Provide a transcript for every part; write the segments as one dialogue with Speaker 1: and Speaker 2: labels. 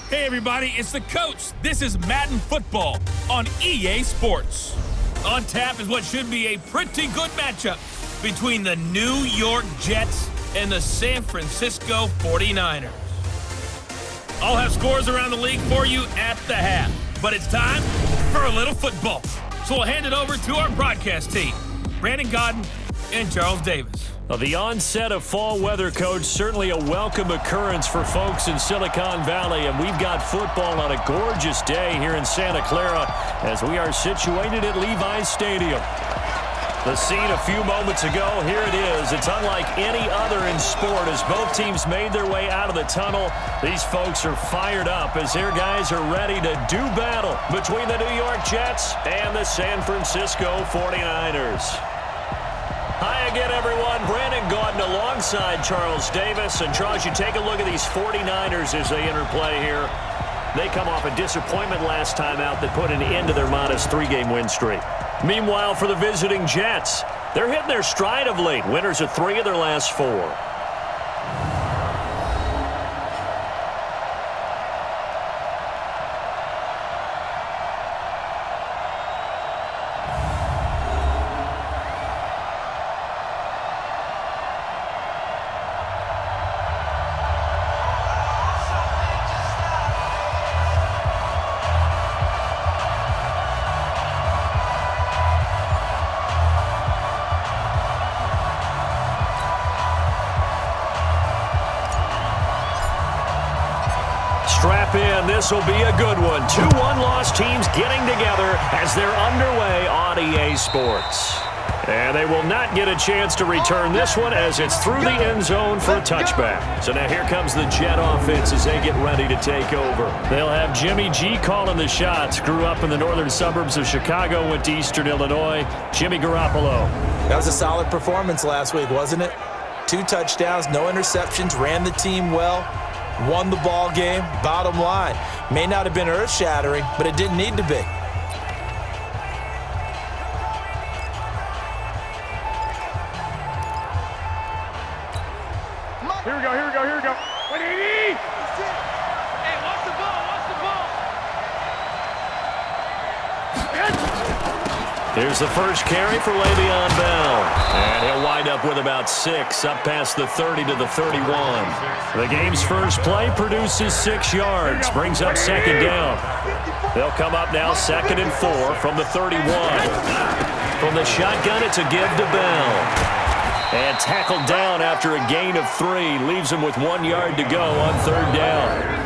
Speaker 1: Hey everybody, it's the coach. This is Madden Football on EA Sports. On tap is what should be a pretty good matchup between the New York Jets and the San Francisco 49ers. I'll have scores around the league for you at the half, but it's time for a little football. So we'll hand it over to our broadcast team, Brandon Gaudin and Charles Davis.
Speaker 2: Well, the onset of fall weather, Coach, certainly a welcome occurrence for folks in Silicon Valley, and we've got football on a gorgeous day here in Santa Clara as we are situated at Levi's Stadium. The scene a few moments ago, here it is. It's unlike any other in sport as both teams made their way out of the tunnel. These folks are fired up as their guys are ready to do battle between the New York Jets and the San Francisco 49ers. Hi again, everyone. Brandon Gaudin alongside Charles Davis. And, Charles, you take a look at these 49ers as they interplay here. They come off a disappointment last time out that put an end to their modest 3-game win streak. Meanwhile, for the visiting Jets, they're hitting their stride of late. Winners of 3 of their last 4. Strap in. This will be a good one. 2 one-loss teams getting together as they're underway on EA Sports. And they will not get a chance to return this one as it's through the end zone for a touchback. So now here comes the Jet offense as they get ready to take over. They'll have Jimmy G calling the shots. Grew up in the northern suburbs of Chicago, went to Eastern Illinois. Jimmy Garoppolo.
Speaker 3: That was a solid performance last week, wasn't it? 2 touchdowns, no interceptions, ran the team well. Won the ball game. Bottom line, may not have been earth-shattering, but it didn't need to be.
Speaker 4: Here we go, here we go, here we go. 180! Hey, watch the ball, watch the ball.
Speaker 2: Here's the first carry for Le'Veon Bell. And he'll wind up with about 6, up past the 30 to the 31. The game's first play produces 6 yards, brings up 2nd down. They'll come up now 2nd and 4 from the 31. From the shotgun, it's a give to Bell. And tackled down after a gain of 3. Leaves him with 1 yard to go on 3rd down.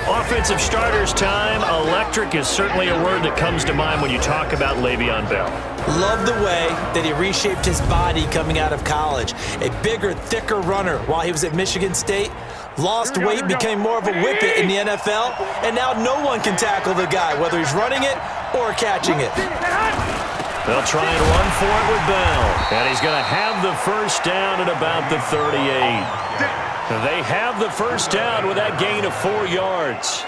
Speaker 2: Offensive starters time. Electric is certainly a word that comes to mind when you talk about Le'Veon Bell.
Speaker 3: Love the way that he reshaped his body coming out of college. A bigger, thicker runner while he was at Michigan State. Lost weight, became more of a whippet in the NFL, and now no one can tackle the guy, whether he's running it or catching it.
Speaker 2: They'll try and run for it with Bell. And he's going to have the first down at about the 38. They have the first down with that gain of 4 yards.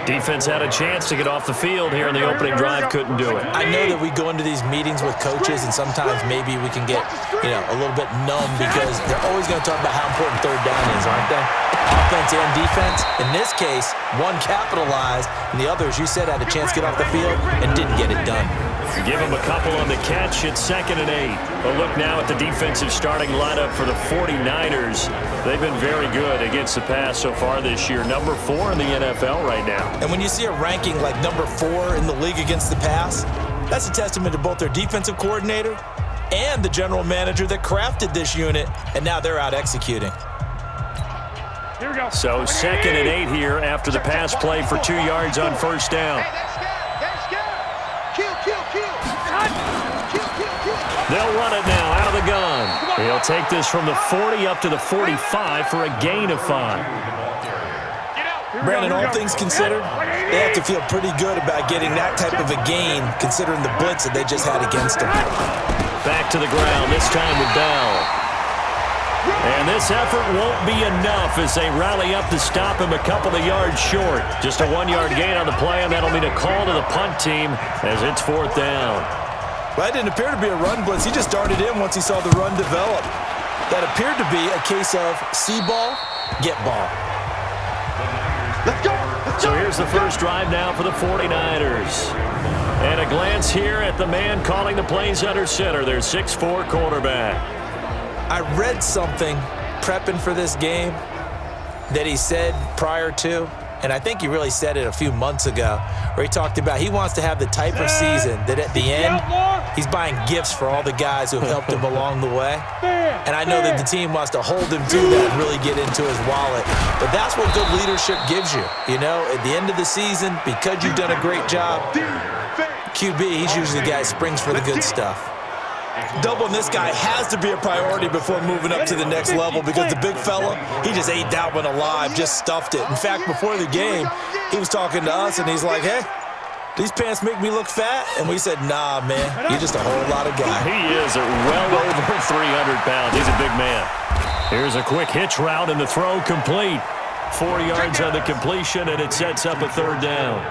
Speaker 2: Defense had a chance to get off the field here in the opening drive, couldn't do it.
Speaker 3: I know that we go into these meetings with coaches, and sometimes maybe we can get, a little bit numb because they're always going to talk about how important 3rd down is, aren't they? Offense and defense. In this case, one capitalized, and the other, as you said, had a chance to get off the field and didn't get it done.
Speaker 2: Give him a couple on the catch. It's 2nd and 8. A look now at the defensive starting lineup for the 49ers. They've been very good against the pass so far this year. Number 4 in the NFL right now.
Speaker 3: And when you see a ranking like number 4 in the league against the pass, that's a testament to both their defensive coordinator and the general manager that crafted this unit, and now they're out executing.
Speaker 4: Here we go.
Speaker 2: So 2nd and 8 here after the pass play for 2 yards on 1st down. They'll run it now out of the gun. He'll take this from the 40 up to the 45 for a gain of 5.
Speaker 3: Brandon, all things considered, they have to feel pretty good about getting that type of a gain considering the blitz that they just had against them.
Speaker 2: Back to the ground, this time with Bell. And this effort won't be enough as they rally up to stop him a couple of yards short. Just a 1-yard gain on the play, and that'll mean a call to the punt team as it's 4th down.
Speaker 3: Well, that didn't appear to be a run blitz. He just darted in once he saw the run develop. That appeared to be a case of see ball, get ball.
Speaker 4: Let's go!
Speaker 2: So here's the first drive now for the 49ers. And a glance here at the man calling the plays under center, their 6'4" quarterback.
Speaker 3: I read something prepping for this game that he said prior to, and I think he really said it a few months ago, where he talked about he wants to have the type of season that at the end, he's buying gifts for all the guys who have helped him along the way. And I know that the team wants to hold him to that and really get into his wallet. But that's what good leadership gives you. You know, at the end of the season, because you've done a great job, QB, he's usually the guy who springs for the good stuff. Doubling this guy has to be a priority before moving up to the next level because the big fella, he just ate that one alive, just stuffed it. In fact, before the game, he was talking to us, and he's like, hey, these pants make me look fat? And we said, nah, man, you're just a whole lot of guy.
Speaker 2: He is well over 300 pounds. He's a big man. Here's a quick hitch route, and the throw complete. 4 yards on the completion, and it sets up a third down.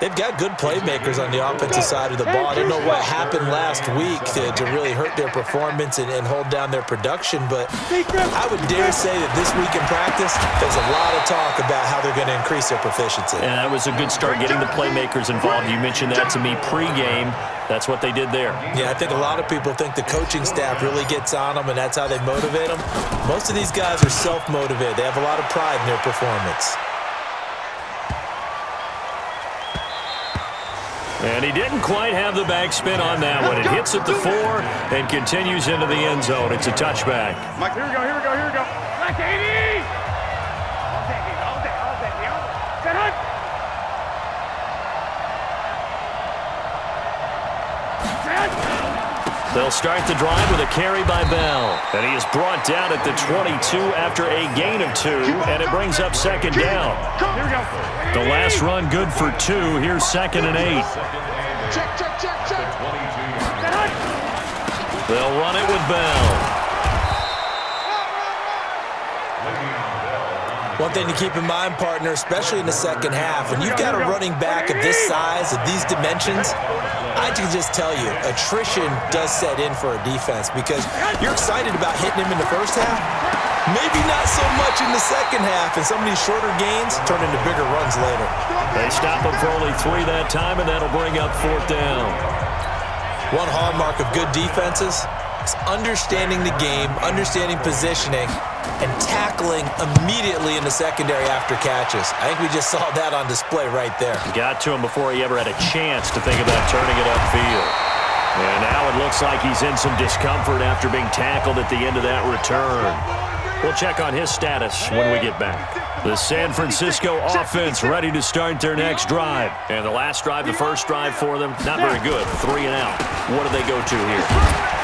Speaker 3: They've got good playmakers on the offensive side of the ball. I don't know what happened last week to really hurt their performance and hold down their production, but I would dare say that this week in practice, there's a lot of talk about how they're going to increase their proficiency.
Speaker 2: And that was a good start, getting the playmakers involved. You mentioned that to me pregame. That's what they did there.
Speaker 3: Yeah, I think a lot of people think the coaching staff really gets on them, and that's how they motivate them. Most of these guys are self-motivated. They have a lot of pride in their performance.
Speaker 2: And he didn't quite have the backspin on that one. It hits at the 4 and continues into the end zone. It's a touchback.
Speaker 4: Mike, here we go. Like 80! All day. Set hunt!
Speaker 2: They'll start the drive with a carry by Bell. And he is brought down at the 22 after a gain of 2, and it brings up second down.
Speaker 4: Here we go.
Speaker 2: The last run good for 2. Here's 2nd and 8.
Speaker 4: Check. Set hunt!
Speaker 2: They'll run it with Bell.
Speaker 3: One thing to keep in mind, partner, especially in the second half, when you've got a running back of this size, of these dimensions, I can just tell you, attrition does set in for a defense because you're excited about hitting him in the first half, maybe not so much in the second half, and some of these shorter gains turn into bigger runs later.
Speaker 2: They stop him for only 3 that time, and that'll bring up 4th down.
Speaker 3: One hallmark of good defenses is understanding the game, understanding positioning, and tackling immediately in the secondary after catches. I think we just saw that on display right there.
Speaker 2: Got to him before he ever had a chance to think about turning it upfield. And now it looks like he's in some discomfort after being tackled at the end of that return. We'll check on his status when we get back. The San Francisco offense ready to start their next drive. And the last drive, the first drive for them, not very good. 3 and out. What do they go to here?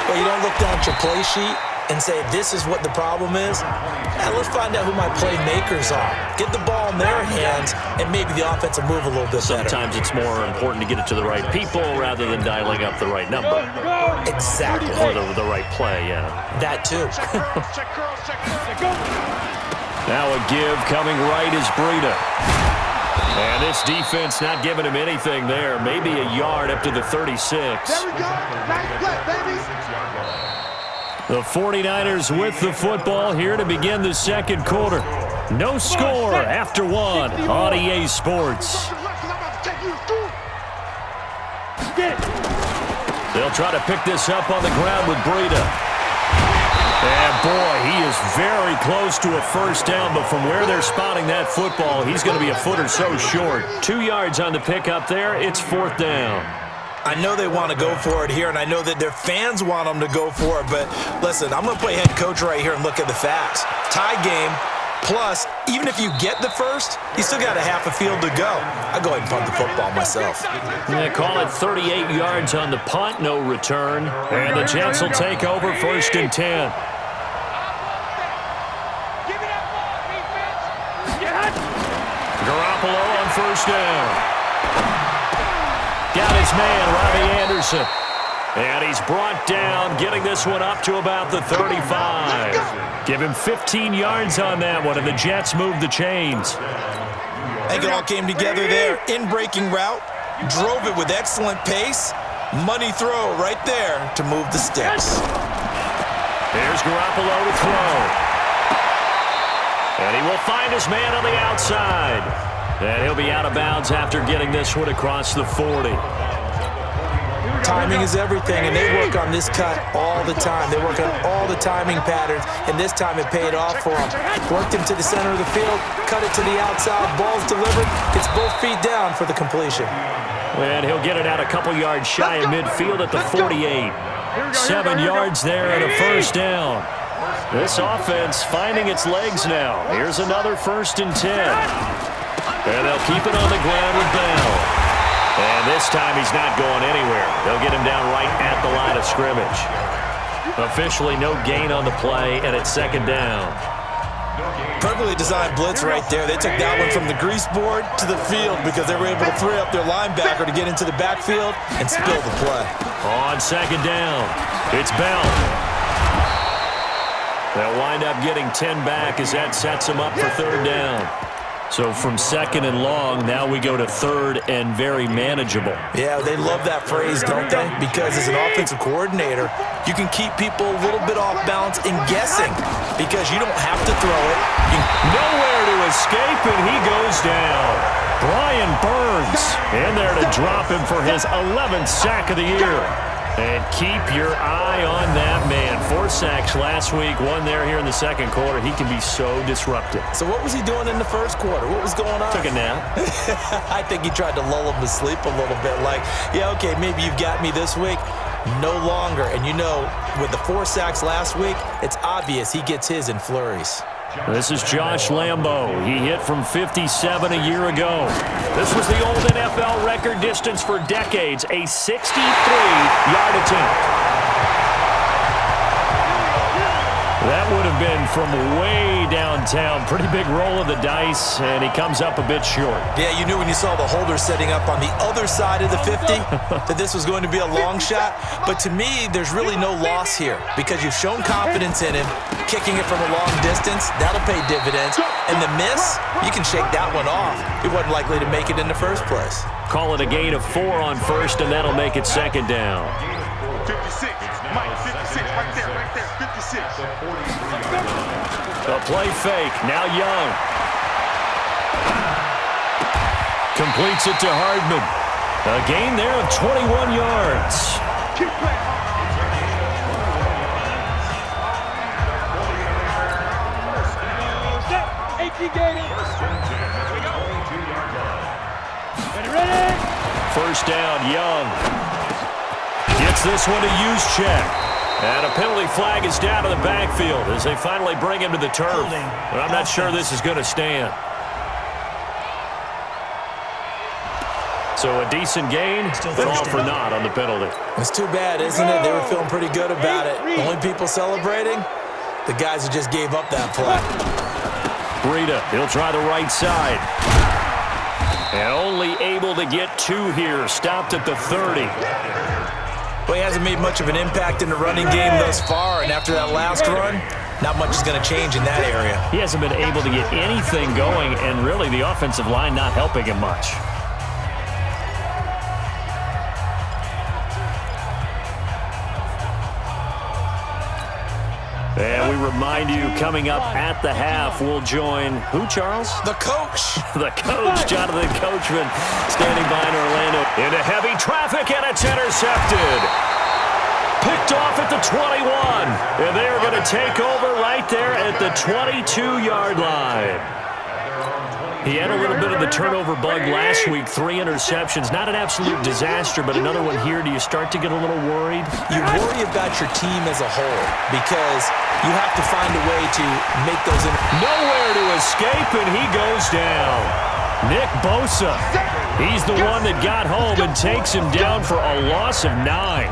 Speaker 3: Well, you don't look down at your play sheet and say, this is what the problem is. Now, let's find out who my playmakers are. Get the ball in their hands, and maybe the offense will move a little bit better.
Speaker 2: Sometimes it's more important to get it to the right people rather than dialing up the right number.
Speaker 3: Exactly.
Speaker 2: Or the right play, yeah.
Speaker 3: That too.
Speaker 2: Now a give coming right is Breida. And this defense not giving him anything there. Maybe a yard up to the 36.
Speaker 4: There we go. Nice play, baby.
Speaker 2: The 49ers with the football here to begin the second quarter. No score after 1 on EA Sports. They'll try to pick this up on the ground with Breida. And boy, he is very close to a first down, but from where they're spotting that football, he's going to be a foot or so short. 2 yards on the pickup there. It's 4th down.
Speaker 3: I know they want to go for it here, and I know that their fans want them to go for it, but listen, I'm going to play head coach right here and look at the facts. Tie game, plus, even if you get the first, you still got a half a field to go. I go ahead and punt the football myself.
Speaker 2: They call it 38 yards on the punt, no return. And the Jets will take over 1st and 10. Garoppolo on 1st down. Got his man, Robbie Anderson. And he's brought down, getting this one up to about the 35. Give him 15 yards on that one, and the Jets move the chains.
Speaker 3: I think it all came together there. In-breaking route, drove it with excellent pace. Money throw right there to move the sticks.
Speaker 2: Here's Garoppolo to throw. And he will find his man on the outside. And he'll be out of bounds after getting this one across the 40.
Speaker 3: Timing is everything, and they work on this cut all the time. They work on all the timing patterns, and this time it paid off for him. Worked him to the center of the field, cut it to the outside, ball's delivered, gets both feet down for the completion.
Speaker 2: And he'll get it out a couple yards shy of midfield at the 48. 7 yards there and a first down. This offense finding its legs now. Here's another 1st and 10. And they'll keep it on the ground with Bell. And this time he's not going anywhere. They'll get him down right at the line of scrimmage. Officially no gain on the play, and it's 2nd down.
Speaker 3: Perfectly designed blitz right there. They took that one from the grease board to the field because they were able to free up their linebacker to get into the backfield and spill the play.
Speaker 2: On 2nd down, it's Bell. They'll wind up getting 10 back as that sets them up for 3rd down. So from 2nd and long, now we go to 3rd and very manageable.
Speaker 3: Yeah, they love that phrase, don't they? Because as an offensive coordinator, you can keep people a little bit off balance and guessing because you don't have to throw it.
Speaker 2: Nowhere to escape, and he goes down. Brian Burns in there to drop him for his 11th sack of the year. And keep your eye on that man. 4 sacks last week, 1 there here in the 2nd quarter. He can be so disruptive.
Speaker 3: So what was he doing in the 1st quarter? What was going on?
Speaker 2: Took a nap.
Speaker 3: I think he tried to lull him to sleep a little bit. Like, yeah, okay, maybe you've got me this week. No longer. And you know, with the 4 sacks last week, it's obvious he gets his in flurries.
Speaker 2: This is Josh Lambo. He hit from 57 a year ago. This was the old NFL record distance for decades, a 63-yard attempt. That would have been from way downtown. Pretty big roll of the dice, and he comes up a bit short.
Speaker 3: Yeah, you knew when you saw the holder setting up on the other side of the 50 that this was going to be a long shot. But to me, there's really no loss here because you've shown confidence in him. Kicking it from a long distance, that'll pay dividends. And the miss, you can shake that one off. He wasn't likely to make it in the first place.
Speaker 2: Call it a gain of 4 on 1st, and that'll make it 2nd down.
Speaker 4: 56, Mike, 56, right there, 56.
Speaker 2: A play fake, now Young. Completes it to Hardman. A gain there of 21 yards.
Speaker 4: Keep playing.
Speaker 2: First down, Young. Gets this one to Juszczyk. And a penalty flag is down to the backfield as they finally bring him to the turf. But I'm not sure this is going to stand. So a decent gain, but all for naught on the penalty.
Speaker 3: It's too bad, isn't it? They were feeling pretty good about it. The only people celebrating, the guys who just gave up that play.
Speaker 2: Breida, he'll try the right side. And only able to get 2 here, stopped at the 30.
Speaker 3: Well, he hasn't made much of an impact in the running game thus far, and after that last run, not much is going to change in that area.
Speaker 2: He hasn't been able to get anything going, and really the offensive line not helping him much. And we remind you, coming up at the half, we'll join who, Charles?
Speaker 3: The coach.
Speaker 2: The coach, Jonathan Coachman, standing by in Orlando. Into heavy traffic, and it's intercepted. Picked off at the 21. And they are going to take over right there at the 22-yard line. He had a little bit of the turnover bug last week, 3 interceptions. Not an absolute disaster, but another one here. Do you start to get a little worried?
Speaker 3: You worry about your team as a whole because you have to find a way to make those.
Speaker 2: Nowhere to escape, and he goes down. Nick Bosa, he's the one that got home and takes him down for a loss of 9.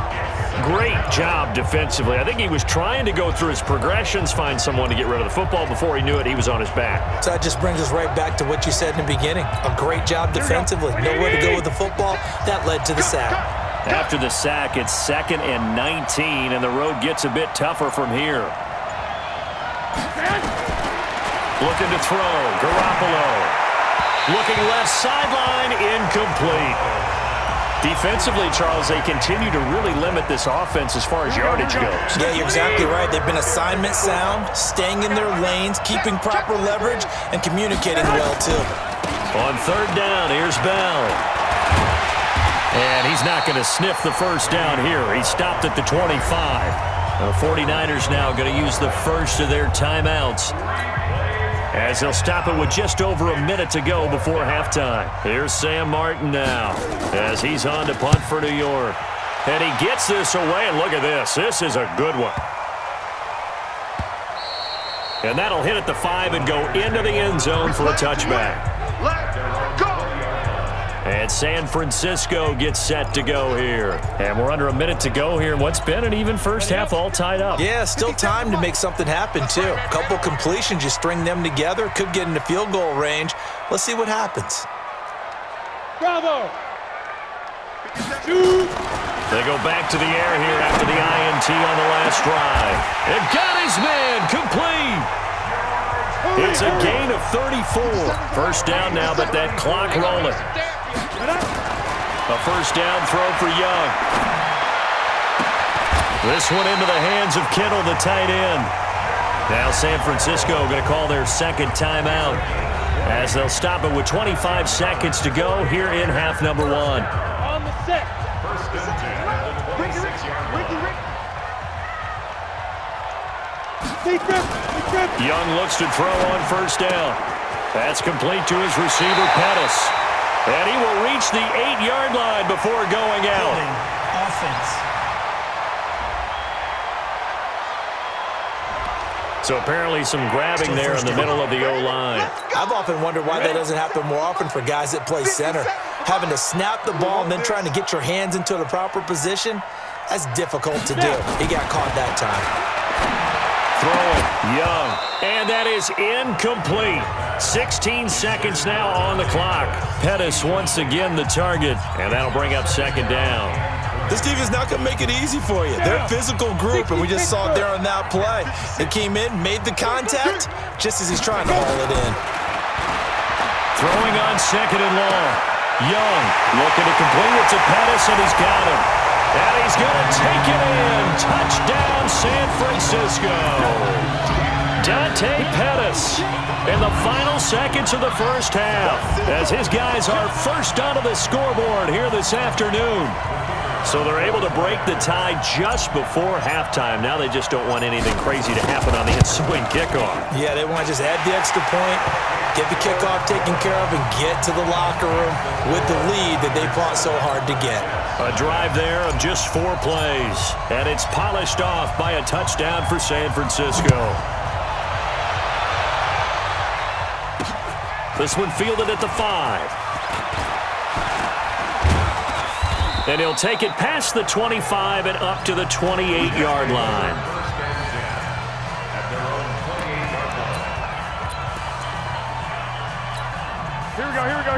Speaker 2: Great job defensively. I think he was trying to go through his progressions, find someone to get rid of the football. Before he knew it, he was on his back.
Speaker 3: So that just brings us right back to what you said in the beginning. A great job defensively. Nowhere to go with the football. That led to the sack.
Speaker 2: After the sack, it's 2nd and 19, and the road gets a bit tougher from here. Looking to throw. Garoppolo. Looking left sideline. Incomplete. Defensively, Charles, they continue to really limit this offense as far as yardage goes.
Speaker 3: Yeah, you're exactly right. They've been assignment sound, staying in their lanes, keeping proper leverage, and communicating well, too.
Speaker 2: On third down, here's Bell. And he's not going to sniff the first down here. He stopped at the 25. The 49ers now going to use the first of their timeouts, as they'll stop it with just over a minute to go before halftime. Here's Sam Martin now, as he's on to punt for New York. And he gets this away, and look at this. This is a good one. And that'll hit at the 5 and go into the end zone for a touchback. And San Francisco gets set to go here. And we're under a minute to go here in what's been an even first half, all tied up.
Speaker 3: Yeah, still time to make something happen, too. A couple completions, you string them together, could get into field goal range. Let's see what happens.
Speaker 4: Bravo!
Speaker 2: They go back to the air here after the INT on the last drive. And got his man complete. It's a gain of 34. First down now, but that clock rolling. A first down throw for Young. This one into the hands of Kittle, the tight end. Now San Francisco going to call their second timeout, as they'll stop it with 25 seconds to go here in half number 1.
Speaker 4: On the set.
Speaker 2: Young looks to throw on first down. That's complete to his receiver, Pettis. And he will reach the 8-yard line before going out.
Speaker 3: Offense.
Speaker 2: So apparently some grabbing there in the middle of the O-line.
Speaker 3: I've often wondered why that doesn't happen more often for guys that play center. Having to snap the ball and then trying to get your hands into the proper position, that's difficult to do. He got caught that time.
Speaker 2: Throwing, Young, and that is incomplete. 16 seconds now on the clock. Pettis once again the target, and that'll bring up second down.
Speaker 3: This team is not going to make it easy for you. They're a physical group, and we just saw it there on that play. They came in, made the contact, just as he's trying to haul it in.
Speaker 2: Throwing on second and long. Young looking to complete it to Pettis, and he's got him. And he's going to take it in. Touchdown, San Francisco. Dante Pettis in the final seconds of the first half, as his guys are first onto the scoreboard here this afternoon. So they're able to break the tie just before halftime. Now they just don't want anything crazy to happen on the ensuing kickoff.
Speaker 3: Yeah, they want to just add the extra point, get the kickoff taken care of, and get to the locker room with the lead that they fought so hard to get.
Speaker 2: A drive there of just 4 plays, and it's polished off by a touchdown for San Francisco. This one fielded at the 5. And he'll take it past the 25 and up to the 28-yard line.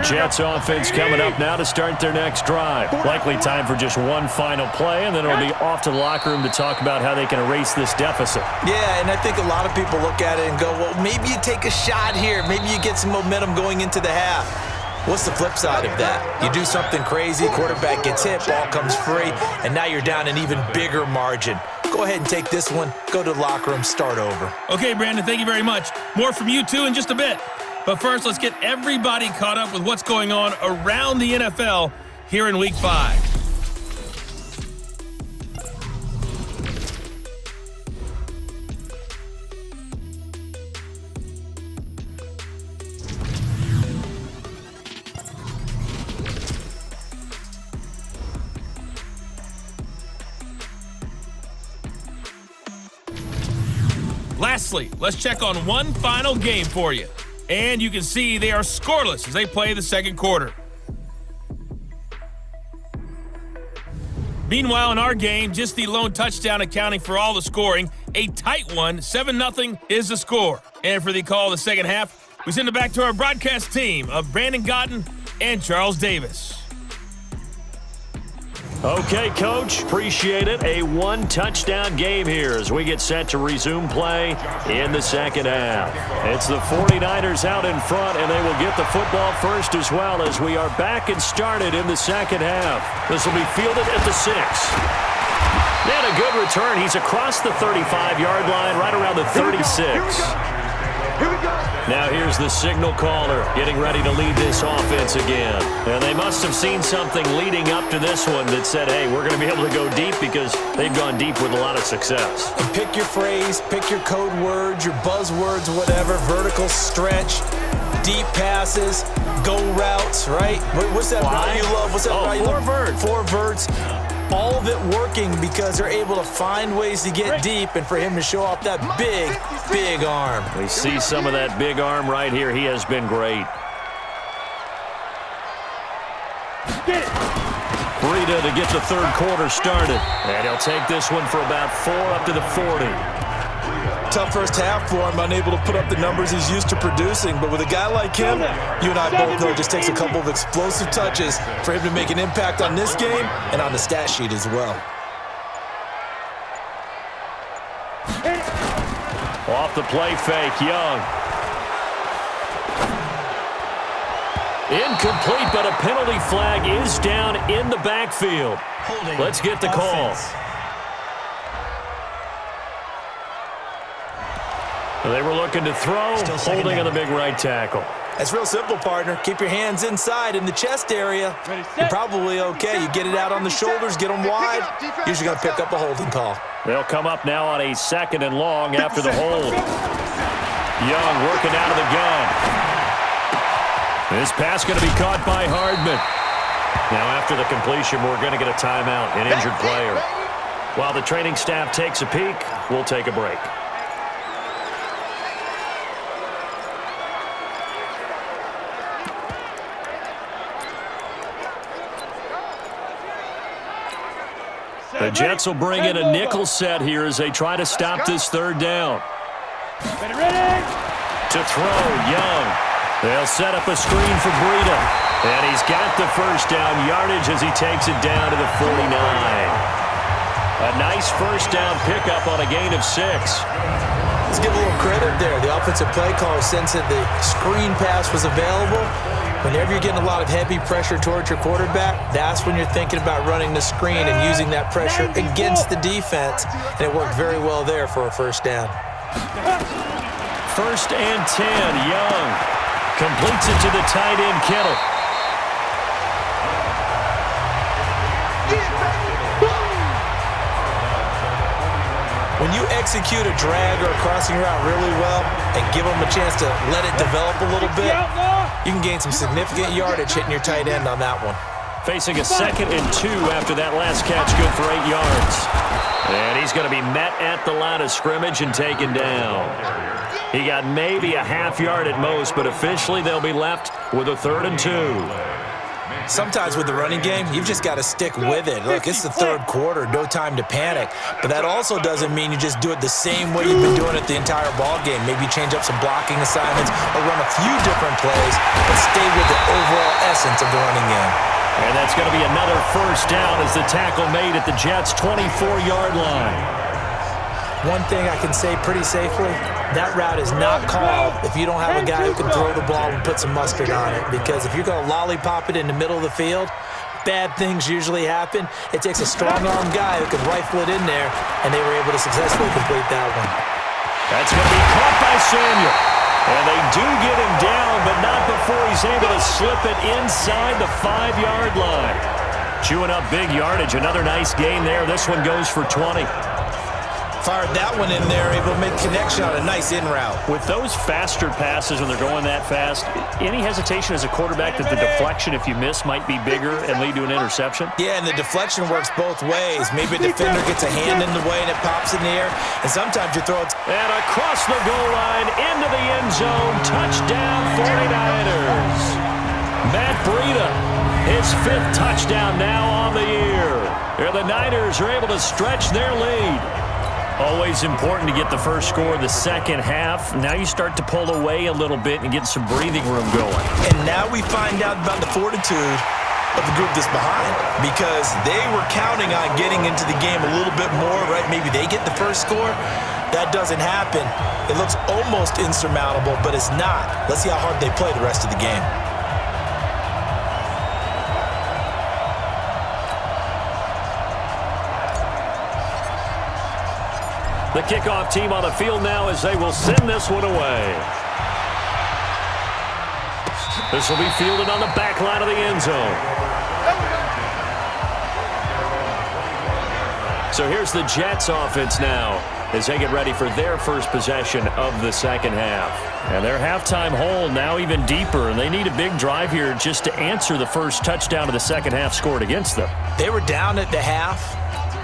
Speaker 2: Jets offense coming up now to start their next drive. Likely time for just one final play, and then it'll be off to the locker room to talk about how they can erase this deficit.
Speaker 3: Yeah, and I think a lot of people look at it and go, well, maybe you take a shot here. Maybe you get some momentum going into the half. What's the flip side of that? You do something crazy, quarterback gets hit, ball comes free, and now you're down an even bigger margin. Go ahead and take this one, go to the locker room, start over.
Speaker 1: Okay, Brandon, thank you very much. More from you, too, in just a bit. But first, let's get everybody caught up with what's going on around the NFL here in Week 5. Lastly, let's check on one final game for you. And you can see they are scoreless as they play the second quarter. Meanwhile, in our game, just the lone touchdown accounting for all the scoring. A tight one, 7-0 is the score. And for the call of the second half, we send it back to our broadcast team of Brandon Gaudin and Charles Davis.
Speaker 2: Okay, Coach, appreciate it. A one-touchdown game here as we get set to resume play in the second half. It's the 49ers out in front, and they will get the football first as well as we are back and started in the second half. This will be fielded at the 6. And a good return. He's across the 35-yard line, right around the 36.
Speaker 4: Here we go.
Speaker 2: Now here's the signal caller getting ready to lead this offense again. And they must have seen something leading up to this one that said, hey, we're going to be able to go deep because they've gone deep with a lot of success.
Speaker 3: And pick your phrase, pick your code words, your buzzwords, whatever, vertical stretch, deep passes, go routes, right? What's that route you love? What's that route you love?
Speaker 2: 4 verts.
Speaker 3: 4 verts. All of it working because they're able to find ways to get deep and for him to show off that big, big arm.
Speaker 2: We see some of that big arm right here. He has been great. Breida to get the third quarter started. And he'll take this one for about 4 up to the 40.
Speaker 3: Tough first half for him, unable to put up the numbers he's used to producing. But with a guy like him, you and I both know it just takes a couple of explosive touches for him to make an impact on this game and on the stat sheet as well.
Speaker 2: Off the play fake, Young. Incomplete, but a penalty flag is down in the backfield. Let's get the call. They were looking to throw, holding on the big right tackle.
Speaker 3: That's real simple, partner. Keep your hands inside in the chest area. You're probably okay. You get it out on the shoulders, get them wide. Usually going to pick up a holding call.
Speaker 2: They'll come up now on a 2nd and long after the hold. Young working out of the gun. This pass going to be caught by Hardman. Now after the completion, we're going to get a timeout, an injured player. While the training staff takes a peek, we'll take a break. The Jets will bring in a nickel set here as they try to stop this 3rd down. To throw, Young. They'll set up a screen for Breida. And he's got the first down yardage as he takes it down to the 49. A nice first down pickup on a gain of 6.
Speaker 3: Let's give a little credit there. The offensive play caller sensed that the screen pass was available. Whenever you're getting a lot of heavy pressure towards your quarterback, that's when you're thinking about running the screen and using that pressure against the defense. And it worked very well there for a first down.
Speaker 2: 1st and 10, Young completes it to the tight end, Kittle.
Speaker 3: When you execute a drag or a crossing route really well and give them a chance to let it develop a little bit, you can gain some significant yardage hitting your tight end on that one.
Speaker 2: Facing a 2nd and 2 after that last catch, good for 8 yards. And he's going to be met at the line of scrimmage and taken down. He got maybe a half yard at most, but officially they'll be left with a 3rd and 2.
Speaker 3: Sometimes with the running game, you've just got to stick with it. Look, it's the 3rd quarter, no time to panic. But that also doesn't mean you just do it the same way you've been doing it the entire ball game. Maybe change up some blocking assignments or run a few different plays, but stay with the overall essence of the running game.
Speaker 2: And that's going to be another first down as the tackle made at the Jets' 24-yard line.
Speaker 3: One thing I can say pretty safely, that route is not called if you don't have a guy who can throw the ball and put some mustard on it. Because if you're going to lollipop it in the middle of the field, bad things usually happen. It takes a strong-arm guy who can rifle it in there, and they were able to successfully complete that one.
Speaker 2: That's going to be caught by Samuel. And they do get him down, but not before he's able to slip it inside the 5-yard line. Chewing up big yardage. Another nice gain there. This one goes for 20.
Speaker 3: Fired that one in there, able to make connection on a nice in route.
Speaker 2: With those faster passes when they're going that fast, any hesitation as a quarterback that the deflection, if you miss, might be bigger and lead to an interception?
Speaker 3: Yeah, and the deflection works both ways. Maybe a defender gets a hand in the way and it pops in the air, and sometimes you throw it.
Speaker 2: And across the goal line, into the end zone, touchdown 49ers. Matt Breida, his 5th touchdown now on the year. And the Niners are able to stretch their lead. Always important to get the first score of the second half. Now you start to pull away a little bit and get some breathing room going.
Speaker 3: And now we find out about the fortitude of the group that's behind, because they were counting on getting into the game a little bit more, right? Maybe they get the first score. That doesn't happen. It looks almost insurmountable, but it's not. Let's see how hard they play the rest of the game.
Speaker 2: The kickoff team on the field now as they will send this one away. This will be fielded on the back line of the end zone. So here's the Jets offense now as they get ready for their first possession of the second half. And their halftime hole now even deeper, and they need a big drive here just to answer the first touchdown of the second half scored against them.
Speaker 3: They were down at the half.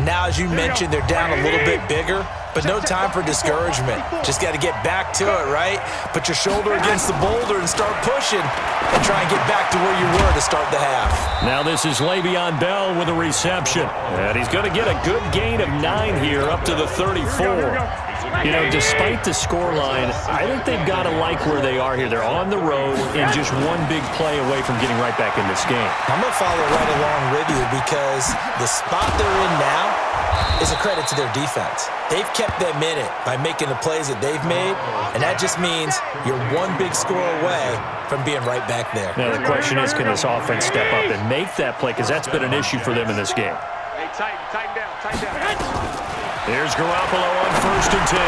Speaker 3: Now, as you mentioned, they're down a little bit bigger, but no time for discouragement. Just got to get back to it, right? Put your shoulder against the boulder and start pushing and try and get back to where you were to start the half.
Speaker 2: Now this is Le'Veon Bell with a reception. And he's going to get a good gain of 9 here up to the 34. You know, despite the scoreline, I think they've got to like where they are here. They're on the road and just one big play away from getting right back in this game.
Speaker 3: I'm going to follow right along with you because the spot they're in now is a credit to their defense. They've kept them in it by making the plays that they've made, and that just means you're one big score away from being right back there.
Speaker 2: Now the question is, can this offense step up and make that play? Because that's been an issue for them in this game.
Speaker 4: Hey, tighten down.
Speaker 2: Here's Garoppolo on 1st and 10.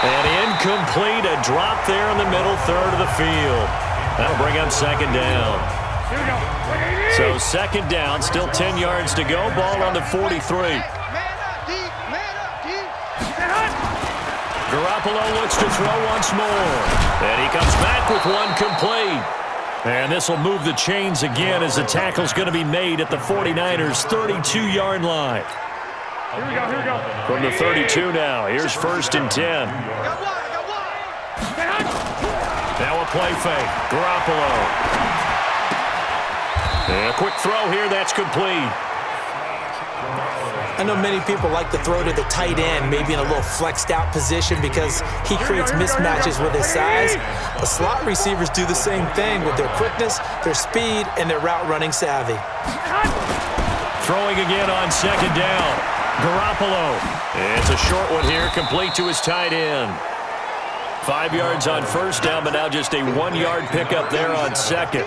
Speaker 2: And incomplete, a drop there in the middle third of the field. That'll bring up second down. So second down, still 10 yards to go. Ball on the 43. Garoppolo looks to throw once more. And he comes back with one complete. And this will move the chains again as the tackle's going to be made at the 49ers' 32-yard line.
Speaker 4: Here we go.
Speaker 2: From the 32 now, here's 1st and 10. Now a play fake. Garoppolo. And a quick throw here, that's complete.
Speaker 3: I know many people like to throw to the tight end, maybe in a little flexed out position because he creates mismatches with his size. But slot receivers do the same thing with their quickness, their speed, and their route running savvy.
Speaker 2: Throwing again on second down. Garoppolo. It's a short one here, complete to his tight end. 5 yards on first down, but now just a 1-yard pickup there on second.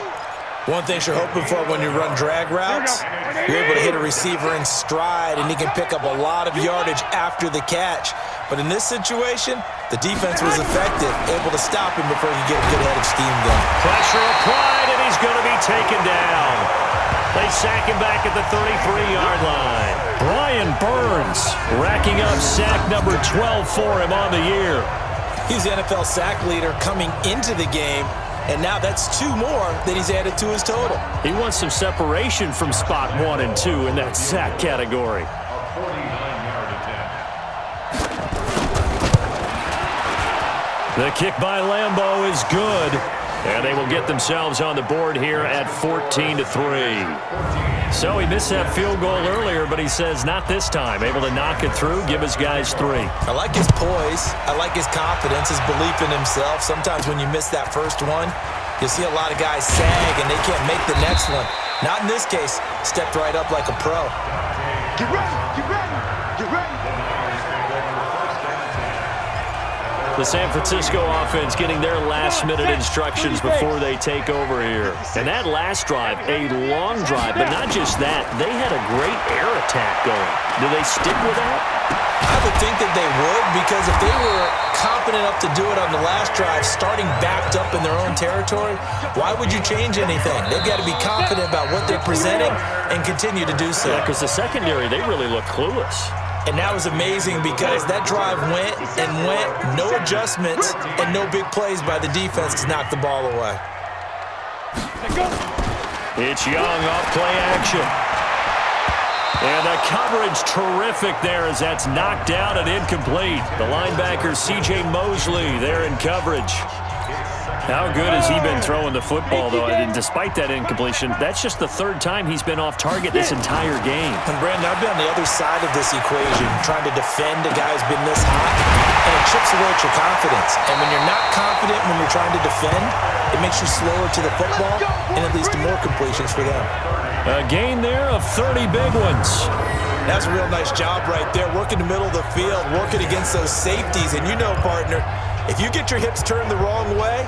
Speaker 3: One thing you're hoping for when you run drag routes, you're able to hit a receiver in stride, and he can pick up a lot of yardage after the catch. But in this situation, the defense was effective, able to stop him before he get a good head of steam going.
Speaker 2: Pressure applied, and he's going to be taken down. They sack him back at the 33-yard line. Brian Burns racking up sack number 12 for him on the year.
Speaker 3: He's the NFL sack leader coming into the game, and now that's 2 more that he's added to his total.
Speaker 2: He wants some separation from spot 1 and 2 in that sack category. The kick by Lambeau is good, and they will get themselves on the board here at 14-3. So he missed that field goal earlier, but he says not this time. Able to knock it through, give his guys 3.
Speaker 3: I like his poise. I like his confidence, his belief in himself. Sometimes when you miss that first one, you see a lot of guys sag and they can't make the next one. Not in this case. Stepped right up like a pro.
Speaker 4: Get ready.
Speaker 2: The San Francisco offense getting their last-minute instructions before they take over here. And that last drive, a long drive, but not just that. They had a great air attack going. Do they stick with that?
Speaker 3: I would think that they would, because if they were confident enough to do it on the last drive, starting backed up in their own territory, why would you change anything? They've got to be confident about what they're presenting and continue to do so.
Speaker 2: Yeah, because the secondary, they really look clueless.
Speaker 3: And that was amazing because that drive went and went, no adjustments and no big plays by the defense to knock the ball away.
Speaker 2: It's Young off play action. And the coverage terrific there as that's knocked out and incomplete. The linebacker C.J. Mosley there in coverage. How good has he been throwing the football, though? And despite that incompletion, that's just the 3rd time he's been off target this entire game.
Speaker 3: And Brandon, I've been on the other side of this equation, trying to defend a guy who's been this hot, and it chips away at your confidence. And when you're not confident when you're trying to defend, it makes you slower to the football, and it leads to more completions for them.
Speaker 2: A gain there of 30 big ones.
Speaker 3: That's a real nice job right there, working the middle of the field, working against those safeties. And you know, partner, if you get your hips turned the wrong way,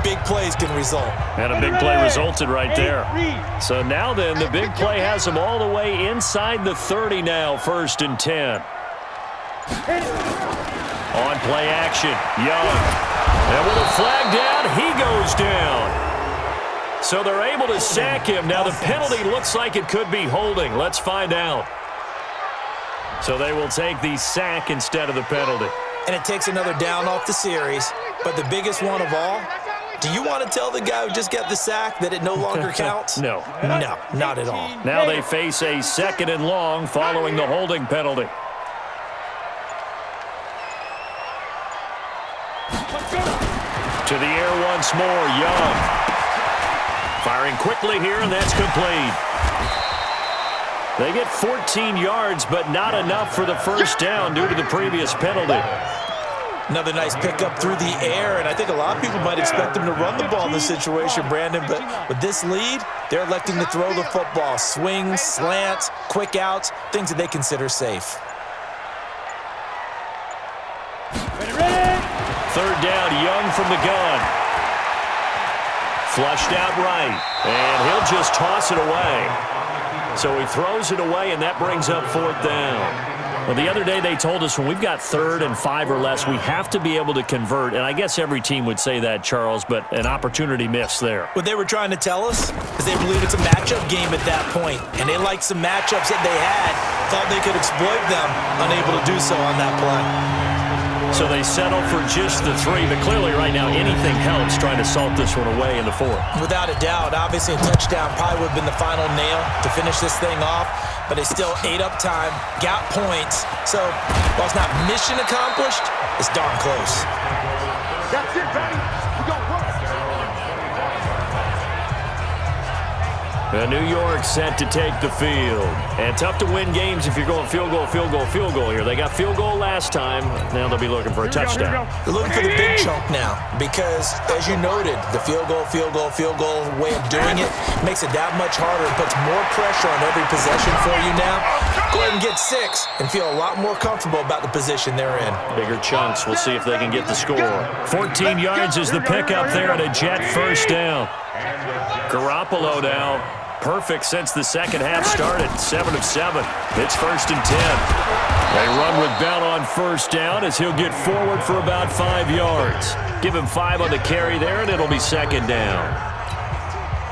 Speaker 3: big plays can result.
Speaker 2: And a big play resulted right there. So now then, the big play has them all the way inside the 30 now, 1st and 10. On play action, Young. And with a flag down, he goes down. So they're able to sack him. Now the penalty looks like it could be holding. Let's find out. So they will take the sack instead of the penalty.
Speaker 3: And it takes another down off the series. But the biggest one of all, do you want to tell the guy who just got the sack that it no longer counts?
Speaker 2: No.
Speaker 3: No, not at all.
Speaker 2: Now they face a 2nd and long following the holding penalty. To the air once more, Young. Firing quickly here, and that's complete. They get 14 yards, but not enough for the first down due to the previous penalty.
Speaker 3: Another nice pickup through the air, and I think a lot of people might expect them to run the ball in this situation, Brandon, but with this lead, they're electing to throw the football. Swings, slants, quick outs, things that they consider safe.
Speaker 2: Third down, Young from the gun. Flushed out right, and he'll just toss it away. So he throws it away, and that brings up 4th down. Well, the other day they told us when we've got 3rd and 5 or less, we have to be able to convert, and I guess every team would say that, Charles, but an opportunity missed there.
Speaker 3: What they were trying to tell us is they believe it's a matchup game at that point, and they liked some matchups that they had, thought they could exploit them, unable to do so on that play.
Speaker 2: So they settle for just the 3, but clearly right now anything helps trying to salt this one away in the 4th.
Speaker 3: Without a doubt, obviously a touchdown probably would have been the final nail to finish this thing off, but they still ate up time, got points. So while it's not mission accomplished, it's darn close.
Speaker 4: That's it, baby. We gon' work.
Speaker 2: New York set to take the field. And tough to win games if you're going field goal, field goal, field goal here. They got field goal last time. Now they'll be looking for a touchdown.
Speaker 3: They're looking for the big chunk now because, as you noted, the field goal way of doing it makes it that much harder. It puts more pressure on every possession for you now. Go ahead and get 6 and feel a lot more comfortable about the position they're in.
Speaker 2: Bigger chunks. We'll see if they can get the score. 14 yards is the pickup there and a Jet first down. Garoppolo now. Perfect since the second half started. 7 of 7. It's 1st and 10. They run with Bell on first down as he'll get forward for about 5 yards. Give him 5 on the carry there, and it'll be 2nd down.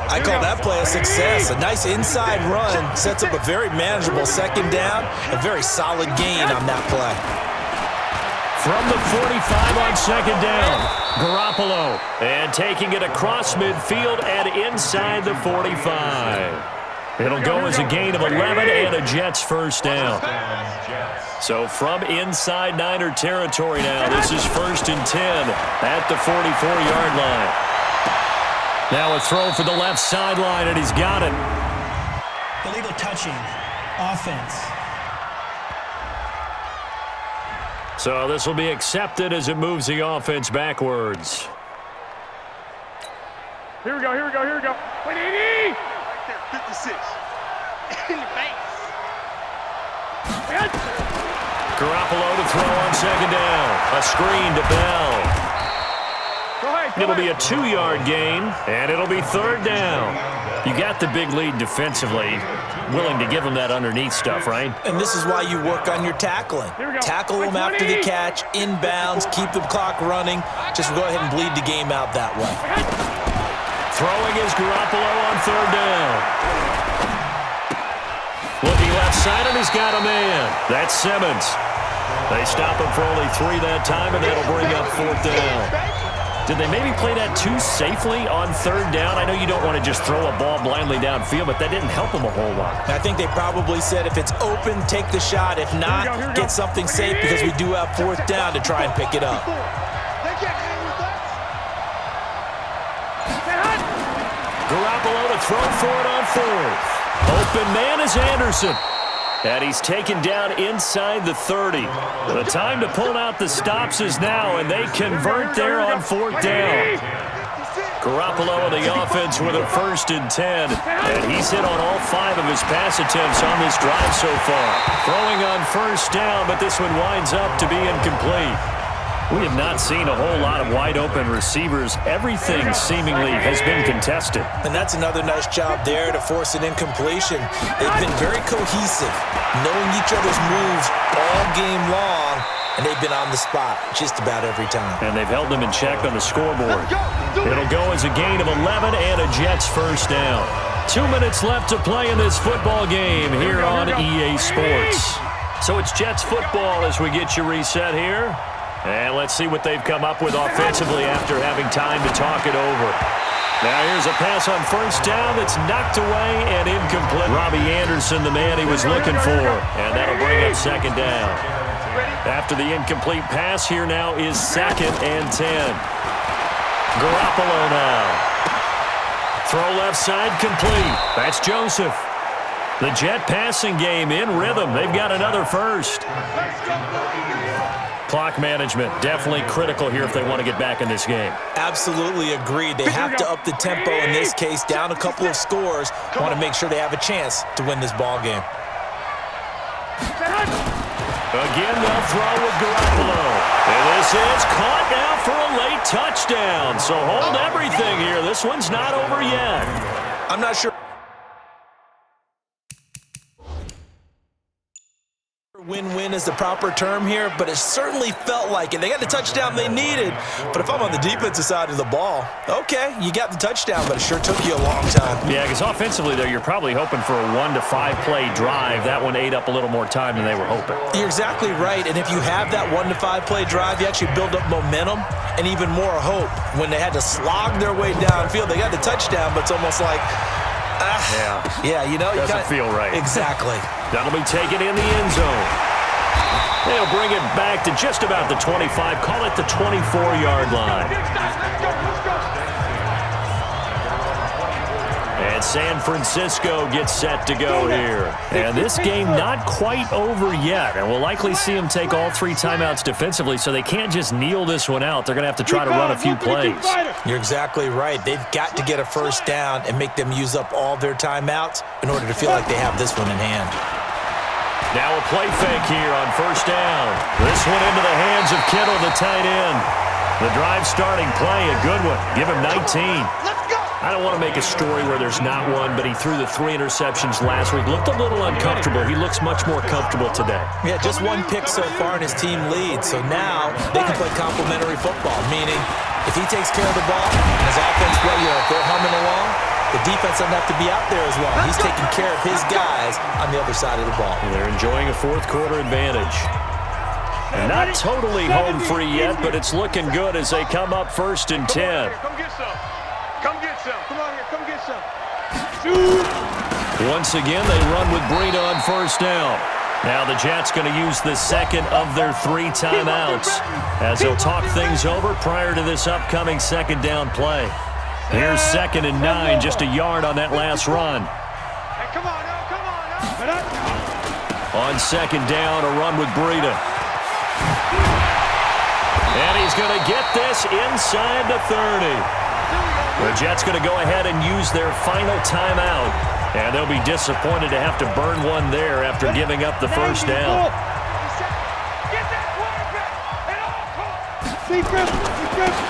Speaker 3: I call that play a success. A nice inside run sets up a very manageable 2nd down. A very solid gain on that play.
Speaker 2: From the 45 on 2nd down, Garoppolo. And taking it across midfield and inside the 45. It'll go as a gain of 11 and a Jets first down. So from inside Niner territory now, this is 1st and 10 at the 44-yard line. Now a throw for the left sideline, and he's got it.
Speaker 5: Illegal touching, offense.
Speaker 2: So this will be accepted as it moves the offense backwards.
Speaker 4: Here we go. 180! Right there, 56. In the base.
Speaker 2: Garoppolo to throw on 2nd down. A screen to Bell. It'll be a 2-yard gain, and it'll be 3rd down. You got the big lead defensively. Willing to give them that underneath stuff, right?
Speaker 3: And this is why you work on your tackling. Tackle them after the catch, inbounds, keep the clock running. Just go ahead and bleed the game out that way.
Speaker 2: Throwing is Garoppolo on 3rd down. Looking left side, and he's got a man. That's Simmons. They stop him for only 3 that time, and that'll bring up 4th down. Did they maybe play that too safely on 3rd down? I know you don't want to just throw a ball blindly downfield, but that didn't help them a whole lot.
Speaker 3: I think they probably said if it's open, take the shot. If not, get something safe because we do have 4th down to try and pick it up.
Speaker 2: Garoppolo to throw for it on 4th. Open man is Anderson. And he's taken down inside the 30. The time to pull out the stops is now, and they convert there on 4th down. Garoppolo on the offense with a 1st and 10. And he's hit on all 5 of his pass attempts on this drive so far. Throwing on 1st down, but this one winds up to be incomplete. We have not seen a whole lot of wide-open receivers. Everything seemingly has been contested.
Speaker 3: And that's another nice job there to force an incompletion. They've been very cohesive, knowing each other's moves all game long, and they've been on the spot just about every time.
Speaker 2: And they've held them in check on the scoreboard. It'll go as a gain of 11 and a Jets first down. 2 minutes left to play in this football game here on EA Sports. So it's Jets football as we get you reset here. And let's see what they've come up with offensively after having time to talk it over. Now here's a pass on first down that's knocked away and incomplete. Robbie Anderson, the man he was looking for. And that'll bring up second down. After the incomplete pass, here now is 2nd and 10. Garoppolo now. Throw left side complete. That's Joseph. The Jet passing game in rhythm. They've got another first. Clock management, definitely critical here if they want to get back in this game.
Speaker 3: Absolutely agreed. They have to up the tempo in this case, down a couple of scores. Want to make sure they have a chance to win this ball game.
Speaker 2: Again, they'll throw with Garoppolo. And this is caught now for a late touchdown. So hold everything here. This one's not over yet.
Speaker 3: I'm not sure win-win is the proper term here, but it certainly felt like it. They got the touchdown they needed, but if I'm on the defensive side of the ball, okay, you got the touchdown, but it sure took you a long time.
Speaker 2: Yeah, because offensively, though, you're probably hoping for a 1 to 5 play drive. That one ate up a little more time than they were hoping.
Speaker 3: You're exactly right, and if you have that 1 to 5 play drive, you actually build up momentum and even more hope. When they had to slog their way downfield, they got the touchdown, but it's almost like, yeah, you know,
Speaker 2: doesn't feel right.
Speaker 3: Exactly.
Speaker 2: That'll be taken in the end zone. They'll bring it back to just about the 25. Call it the 24-yard line. And San Francisco gets set to go here. And this game not quite over yet. And we'll likely see them take all 3 timeouts defensively, so they can't just kneel this one out. They're going to have to try to run a few plays.
Speaker 3: You're exactly right. They've got to get a first down and make them use up all their timeouts in order to feel like they have this one in hand.
Speaker 2: Now a play fake here on first down. This one into the hands of Kittle, the tight end. The drive starting play, a good one. Give him 19. I don't want to make a story where there's not one, but he threw the 3 interceptions last week. Looked a little uncomfortable. He looks much more comfortable today.
Speaker 3: Yeah, just 1 pick so far and his team leads. So now they can play complementary football, meaning if he takes care of the ball and his offense, if they're humming along, the defense doesn't have to be out there as well. He's taking care of his guys on the other side of the ball.
Speaker 2: They're enjoying a 4th quarter advantage. And not totally home free yet, but it's looking good as they come up 1st and 10.
Speaker 4: Come get some. Come get some. Come on here. Come get some.
Speaker 2: Once again, they run with Breida on first down. Now the Jets going to use the 2nd of their 3 timeouts as they'll talk things over prior to this upcoming 2nd down play. Here's 2nd and 9, just a yard on that last run.
Speaker 4: Hey, come on now. Come on now.
Speaker 2: On 2nd down, a run with Breida. And he's going to get this inside the 30. The Jets going to go ahead and use their final timeout. And they'll be disappointed to have to burn one there after giving up the first down.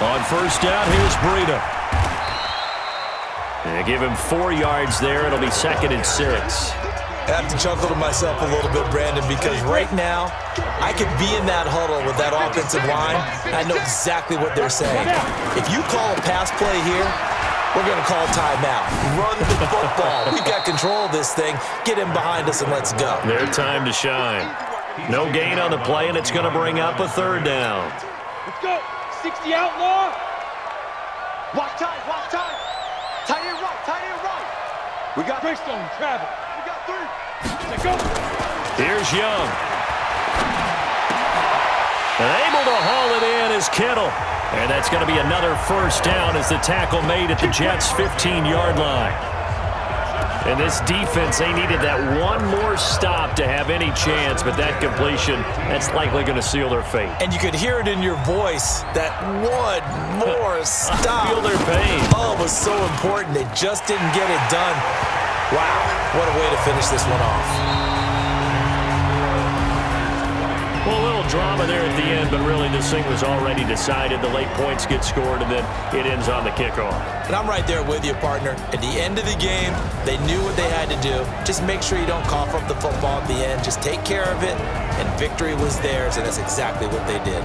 Speaker 2: On first down, here's Breida. They give him 4 yards there. It'll be 2nd and 6.
Speaker 3: I have to chuckle to myself a little bit, Brandon, because right now I could be in that huddle with that offensive line. I know exactly what they're saying. If you call a pass play here, we're going to call timeout. Run the football. We've got control of this thing. Get him behind us and let's go.
Speaker 2: Their time to shine. No gain on the play, and it's going to bring up a 3rd down.
Speaker 4: Let's go. 60 outlaw. Watch time. Watch time. Tight end right. Tight end right. We got Greystone. Travel. We got 3. Let's go.
Speaker 2: Here's Young. And able to haul it in is Kittle. And that's going to be another first down as the tackle made at the Jets' 15-yard line. And this defense, they needed that one more stop to have any chance, but that completion, that's likely going to seal their fate.
Speaker 3: And you could hear it in your voice, that one more stop.
Speaker 2: I feel their pain.
Speaker 3: Oh, it was so important. They just didn't get it done. Wow, what a way to finish this one off.
Speaker 2: Well, a little drama there at the end, but really this thing was already decided. The late points get scored, and then it ends on the kickoff.
Speaker 3: And I'm right there with you, partner. At the end of the game, they knew what they had to do. Just make sure you don't cough up the football at the end. Just take care of it, and victory was theirs, and that's exactly what they did.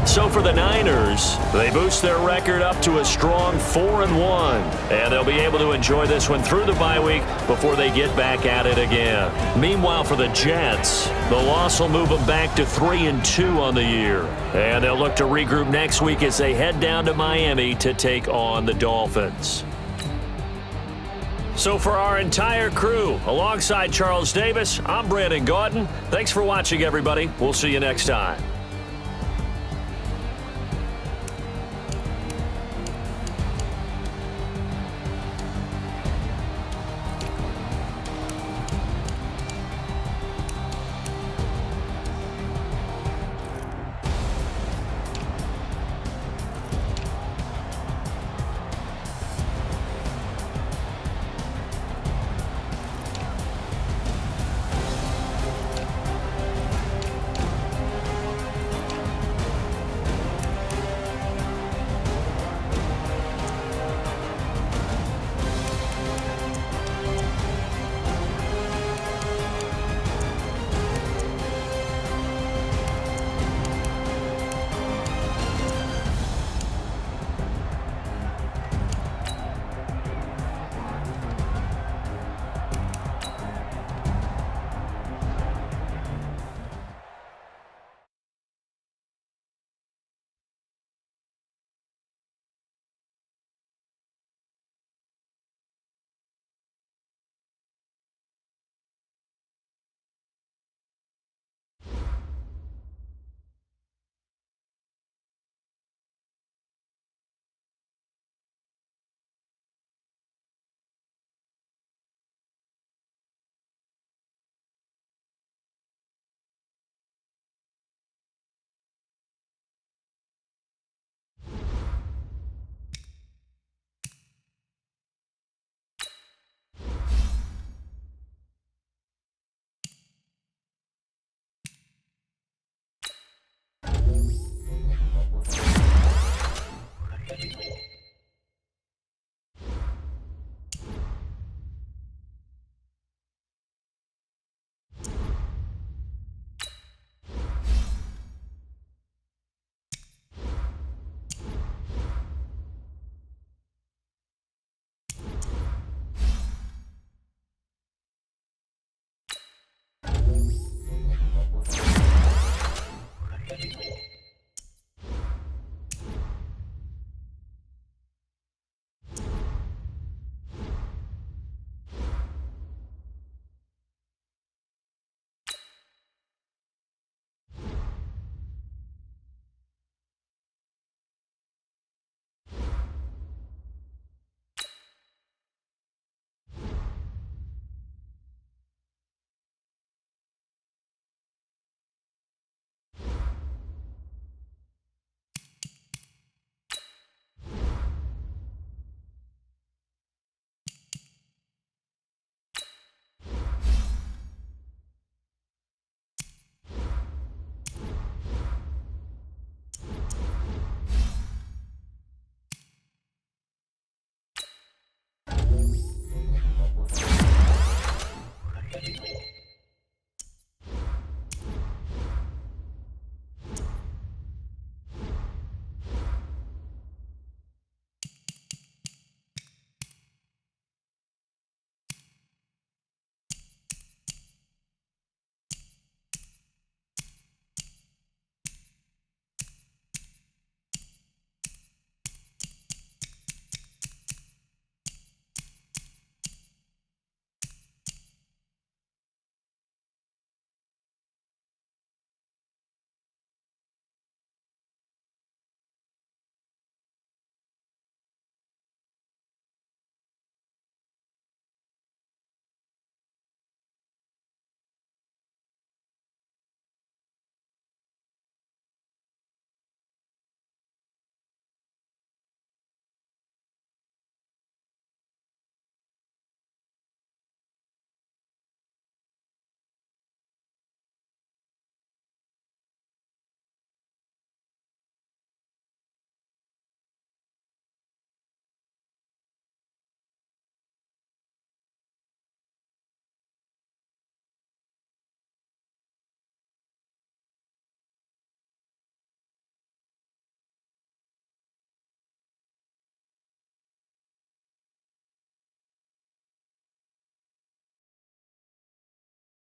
Speaker 2: So for the Niners, they boost their record up to a strong 4-1. And they'll be able to enjoy this one through the bye week before they get back at it again. Meanwhile, for the Jets, the loss will move them back to 3-2 on the year. And they'll look to regroup next week as they head down to Miami to take on the Dolphins. So for our entire crew, alongside Charles Davis, I'm Brandon Gaudin. Thanks for watching, everybody. We'll see you next time.